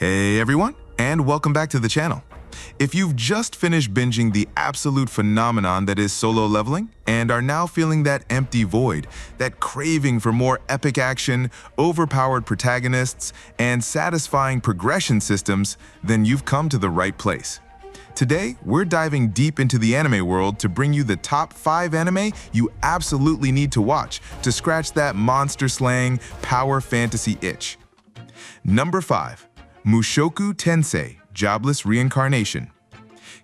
Hey everyone, and welcome back to the channel. If you've just finished binging the absolute phenomenon that is solo leveling and are now feeling that empty void, that craving for more epic action, overpowered protagonists, and satisfying progression systems, then you've come to the right place. Today, we're diving deep into the anime world to bring you the top 5 anime you absolutely need to watch to scratch that monster-slaying power fantasy itch. Number 5. Mushoku Tensei, Jobless Reincarnation.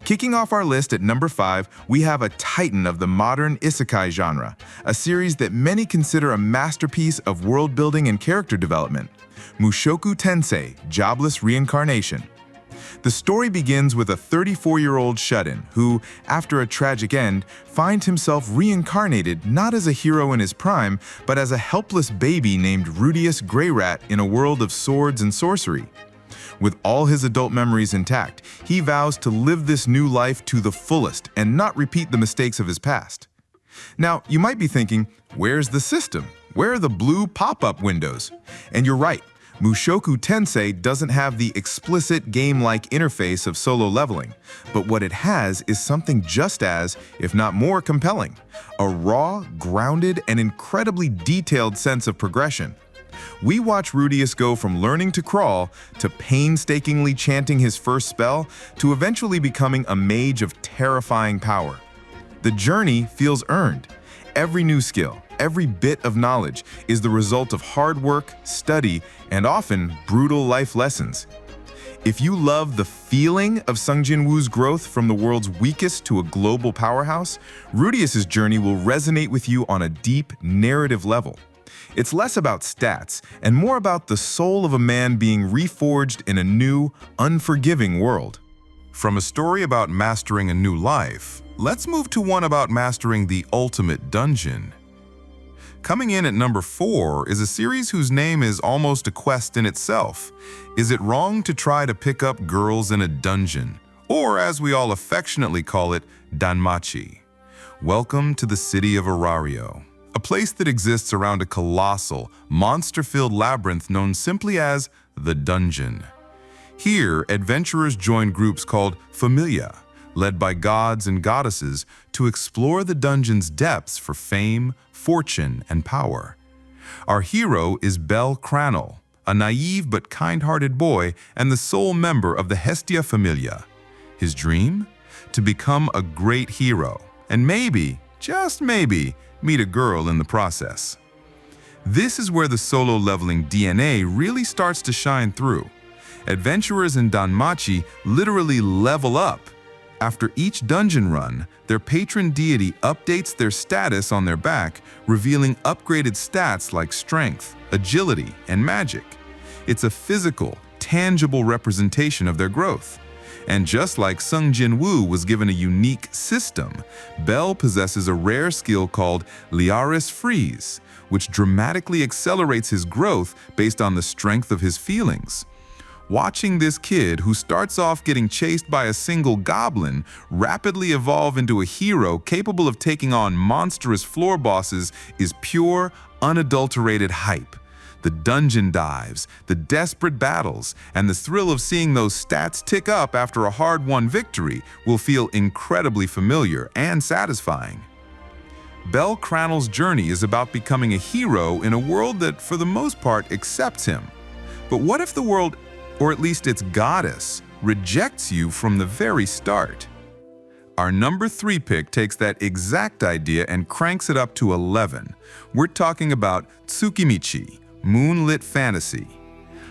Kicking off our list at number 5, we have a titan of the modern isekai genre, a series that many consider a masterpiece of world building and character development. Mushoku Tensei, Jobless Reincarnation. The story begins with a 34-year-old shut-in who, after a tragic end, finds himself reincarnated not as a hero in his prime, but as a helpless baby named Rudius Greyrat in a world of swords and sorcery. With all his adult memories intact, he vows to live this new life to the fullest and not repeat the mistakes of his past. Now, you might be thinking, where's the system? Where are the blue pop-up windows? And you're right, Mushoku Tensei doesn't have the explicit game-like interface of solo leveling, but what it has is something just as, if not more, compelling: a raw, grounded, and incredibly detailed sense of progression. We watch Rudius go from learning to crawl, to painstakingly chanting his first spell, to eventually becoming a mage of terrifying power. The journey feels earned. Every new skill, every bit of knowledge is the result of hard work, study, and often brutal life lessons. If you love the feeling of Sung Jinwoo's growth from the world's weakest to a global powerhouse, Rudius's journey will resonate with you on a deep, narrative level. It's less about stats and more about the soul of a man being reforged in a new, unforgiving world. From a story about mastering a new life, let's move to one about mastering the ultimate dungeon. Coming in at number 4 is a series whose name is almost a quest in itself. Is it wrong to try to pick up girls in a dungeon? Or, as we all affectionately call it, DanMachi. Welcome to the city of Arario, a place that exists around a colossal, monster-filled labyrinth known simply as the Dungeon. Here, adventurers join groups called Familia, led by gods and goddesses, to explore the dungeon's depths for fame, fortune, and power. Our hero is Bel Cranel, a naive but kind-hearted boy and the sole member of the Hestia Familia. His dream? To become a great hero, and maybe, just maybe, meet a girl in the process. This is where the solo leveling DNA really starts to shine through. Adventurers in DanMachi literally level up. After each dungeon run, their patron deity updates their status on their back, revealing upgraded stats like strength, agility, and magic. It's a physical, tangible representation of their growth. And just like Sung Jinwoo was given a unique system, Bel possesses a rare skill called Liaris Freeze, which dramatically accelerates his growth based on the strength of his feelings. Watching this kid, who starts off getting chased by a single goblin, rapidly evolve into a hero capable of taking on monstrous floor bosses is pure, unadulterated hype. The dungeon dives, the desperate battles, and the thrill of seeing those stats tick up after a hard-won victory will feel incredibly familiar and satisfying. Bel Cranel's journey is about becoming a hero in a world that, for the most part, accepts him. But what if the world, or at least its goddess, rejects you from the very start? Our number 3 pick takes that exact idea and cranks it up to 11. We're talking about Tsukimichi, Moonlit fantasy.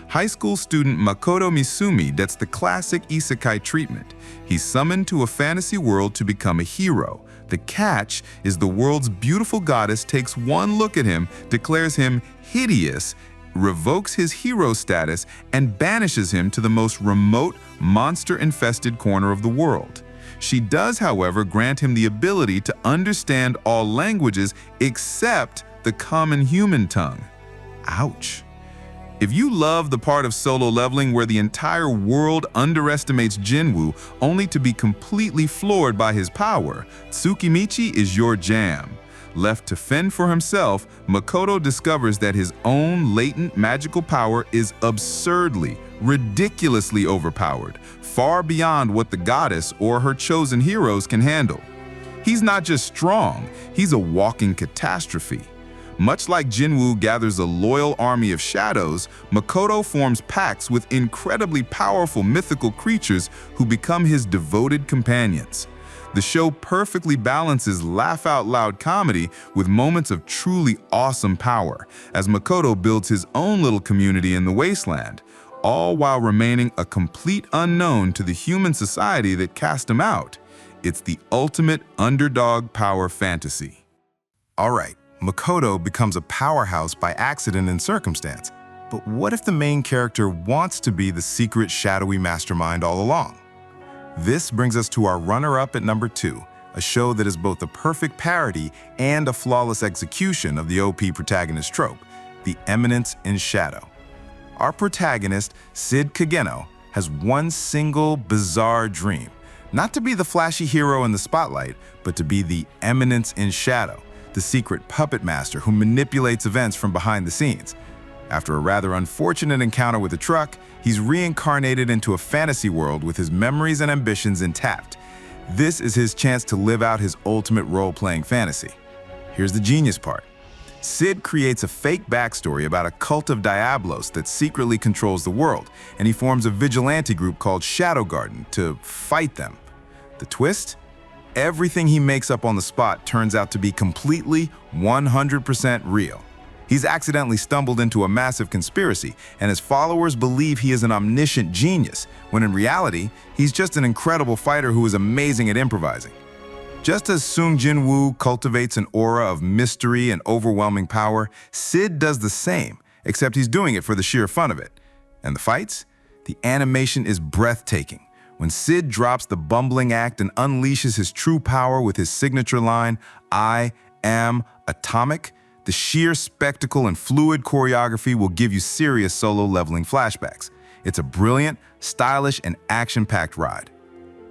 High school student Makoto Misumi gets the classic isekai treatment. He's summoned to a fantasy world to become a hero. The catch is the world's beautiful goddess takes one look at him, declares him hideous, revokes his hero status, and banishes him to the most remote, monster-infested corner of the world. She does, however, grant him the ability to understand all languages except the common human tongue. Ouch. If you love the part of solo leveling where the entire world underestimates Jinwoo only to be completely floored by his power, Tsukimichi is your jam. Left to fend for himself, Makoto discovers that his own latent magical power is absurdly, ridiculously overpowered, far beyond what the goddess or her chosen heroes can handle. He's not just strong, he's a walking catastrophe. Much like Jinwoo gathers a loyal army of shadows, Makoto forms pacts with incredibly powerful mythical creatures who become his devoted companions. The show perfectly balances laugh-out-loud comedy with moments of truly awesome power, as Makoto builds his own little community in the wasteland, all while remaining a complete unknown to the human society that cast him out. It's the ultimate underdog power fantasy. All right, Makoto becomes a powerhouse by accident and circumstance. But what if the main character wants to be the secret shadowy mastermind all along? This brings us to our runner-up at number 2, a show that is both a perfect parody and a flawless execution of the OP protagonist trope, The Eminence in Shadow. Our protagonist, Sid Kageno, has one single bizarre dream, not to be the flashy hero in the spotlight, but to be the Eminence in Shadow, the secret puppet master who manipulates events from behind the scenes. After a rather unfortunate encounter with a truck, he's reincarnated into a fantasy world with his memories and ambitions intact. This is his chance to live out his ultimate role-playing fantasy. Here's the genius part. Sid creates a fake backstory about a cult of Diablos that secretly controls the world, and he forms a vigilante group called Shadow Garden to fight them. The twist? Everything he makes up on the spot turns out to be completely 100% real. He's accidentally stumbled into a massive conspiracy, and his followers believe he is an omniscient genius, when in reality, he's just an incredible fighter who is amazing at improvising. Just as Sung Jinwoo cultivates an aura of mystery and overwhelming power, Sid does the same, except he's doing it for the sheer fun of it. And the fights? The animation is breathtaking. When Sid drops the bumbling act and unleashes his true power with his signature line, "I am atomic," the sheer spectacle and fluid choreography will give you serious solo leveling flashbacks. It's a brilliant, stylish, and action-packed ride.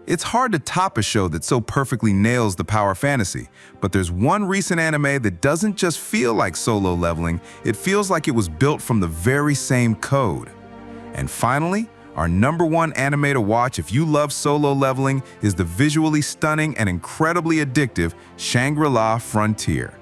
It's hard to top a show that so perfectly nails the power fantasy, but there's one recent anime that doesn't just feel like solo leveling, it feels like it was built from the very same code. And finally, our #1 anime to watch if you love solo leveling is the visually stunning and incredibly addictive Shangri-La Frontier.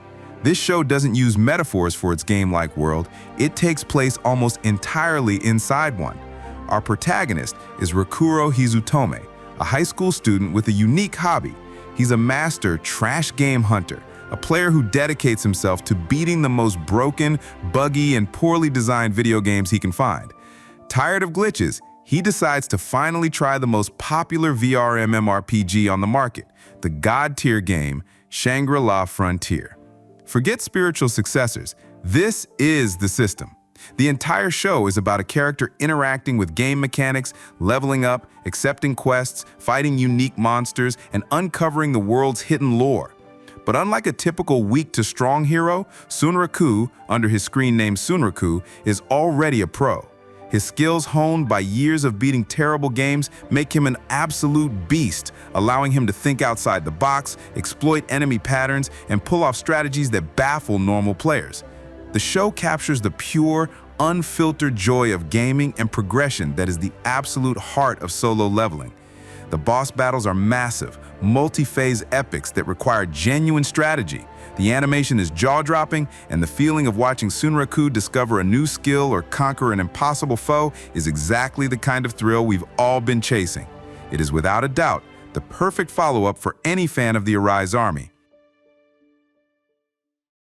This show doesn't use metaphors for its game-like world, it takes place almost entirely inside one. Our protagonist is Rikuro Hizutome, a high school student with a unique hobby. He's a master trash game hunter, a player who dedicates himself to beating the most broken, buggy, and poorly designed video games he can find. Tired of glitches, he decides to finally try the most popular VRMMO on the market, the god-tier game, Shangri-La Frontier. Forget spiritual successors, this is the system. The entire show is about a character interacting with game mechanics, leveling up, accepting quests, fighting unique monsters, and uncovering the world's hidden lore. But unlike a typical weak-to-strong hero, Sunraku, under his screen name Sunraku, is already a pro. His skills honed by years of beating terrible games make him an absolute beast, allowing him to think outside the box, exploit enemy patterns, and pull off strategies that baffle normal players. The show captures the pure, unfiltered joy of gaming and progression that is the absolute heart of solo leveling. The boss battles are massive, multi-phase epics that require genuine strategy. The animation is jaw-dropping, and the feeling of watching Sunraku discover a new skill or conquer an impossible foe is exactly the kind of thrill we've all been chasing. It is without a doubt the perfect follow-up for any fan of the Arise Army.